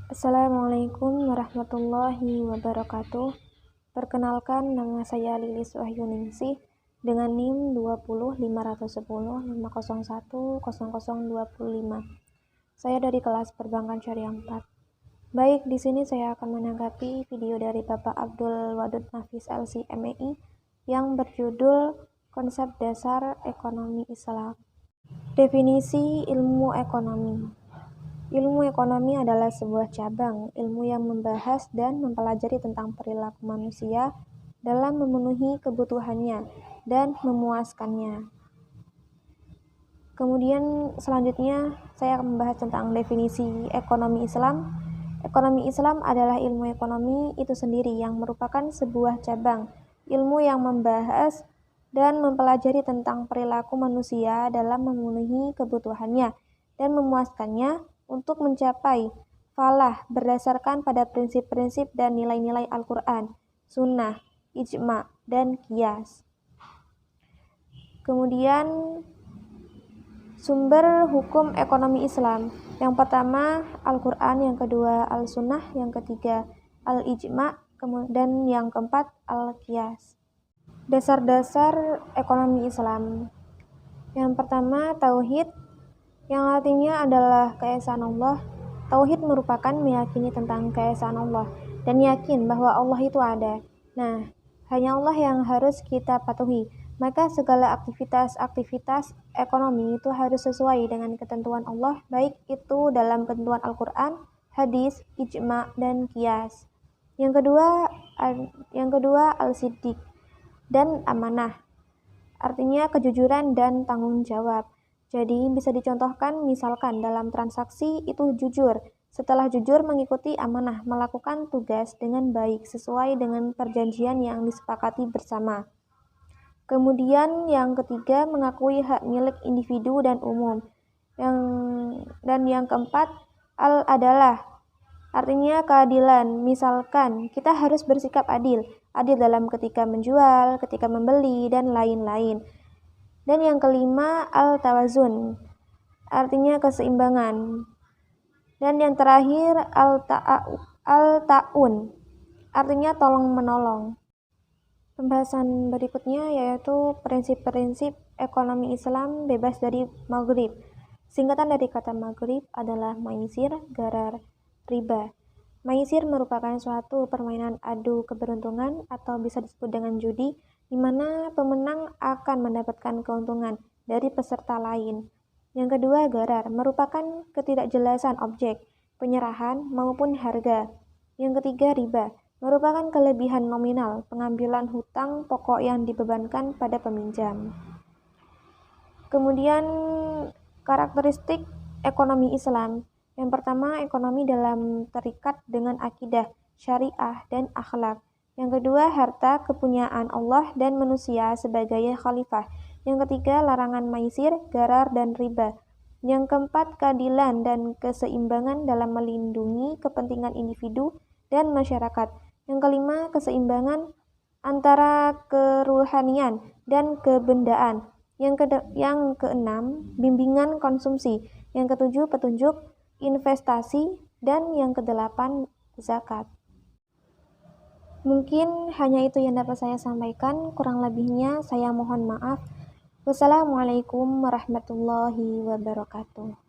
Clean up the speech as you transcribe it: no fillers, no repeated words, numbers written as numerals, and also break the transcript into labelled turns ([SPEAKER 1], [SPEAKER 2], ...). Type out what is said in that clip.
[SPEAKER 1] Assalamualaikum warahmatullahi wabarakatuh. Perkenalkan, nama saya Lilis Wahyuningsih dengan NIM 2051150010025. Saya dari kelas Perbankan Syariah 4. Baik, di sini saya akan menanggapi video dari Bapak Abdul Wadud Nafis LC MEI yang berjudul Konsep Dasar Ekonomi Islam. Definisi ilmu ekonomi. Ilmu ekonomi adalah sebuah cabang ilmu yang membahas dan mempelajari tentang perilaku manusia dalam memenuhi kebutuhannya dan memuaskannya. Kemudian selanjutnya saya akan membahas tentang definisi ekonomi Islam. Ekonomi Islam adalah ilmu ekonomi itu sendiri yang merupakan sebuah cabang ilmu yang membahas dan mempelajari tentang perilaku manusia dalam memenuhi kebutuhannya dan memuaskannya untuk mencapai falah berdasarkan pada prinsip-prinsip dan nilai-nilai Al-Quran, Sunnah, Ijma, dan Qiyas. Kemudian sumber hukum ekonomi Islam. Yang pertama Al-Quran, yang kedua Al-Sunnah, yang ketiga Al-Ijma, dan yang keempat Al-Qiyas. Dasar-dasar ekonomi Islam. Yang pertama Tauhid, yang artinya adalah keesaan Allah. Tauhid merupakan meyakini tentang keesaan Allah dan yakin bahwa Allah itu ada. Nah, hanya Allah yang harus kita patuhi. Maka segala aktivitas ekonomi itu harus sesuai dengan ketentuan Allah, baik itu dalam ketentuan Al-Quran, hadis, ijma, dan qiyas. Yang kedua al-siddiq dan amanah. Artinya kejujuran dan tanggung jawab. Jadi bisa dicontohkan misalkan dalam transaksi itu jujur. Setelah jujur mengikuti amanah, melakukan tugas dengan baik sesuai dengan perjanjian yang disepakati bersama. Kemudian yang ketiga mengakui hak milik individu dan umum. Dan yang keempat al-adalah. Artinya keadilan. Misalkan kita harus bersikap adil dalam ketika menjual, ketika membeli, dan lain-lain. Dan yang kelima al-tawazun, artinya keseimbangan. Dan yang terakhir al-ta'un, artinya tolong-menolong. Pembahasan berikutnya yaitu prinsip-prinsip ekonomi Islam bebas dari maghrib. Singkatan dari kata maghrib adalah maisir, garar, riba. Maisir merupakan suatu permainan adu keberuntungan atau bisa disebut dengan judi, di mana pemenang akan mendapatkan keuntungan dari peserta lain. Yang kedua, garar merupakan ketidakjelasan objek, penyerahan maupun harga. Yang ketiga, riba merupakan kelebihan nominal pengambilan hutang pokok yang dibebankan pada peminjam. Kemudian karakteristik ekonomi Islam. Yang pertama, ekonomi dalam terikat dengan akidah, syariah, dan akhlak. Yang kedua, harta kepunyaan Allah dan manusia sebagai khalifah. Yang ketiga, larangan maisir, garar, dan riba. Yang keempat, keadilan dan keseimbangan dalam melindungi kepentingan individu dan masyarakat. Yang kelima, keseimbangan antara keruhanian dan kebendaan. Yang keenam, bimbingan konsumsi. Yang ketujuh, petunjuk investasi. Dan yang kedelapan, zakat. Mungkin hanya itu yang dapat saya sampaikan, kurang lebihnya saya mohon maaf. Wassalamualaikum warahmatullahi wabarakatuh.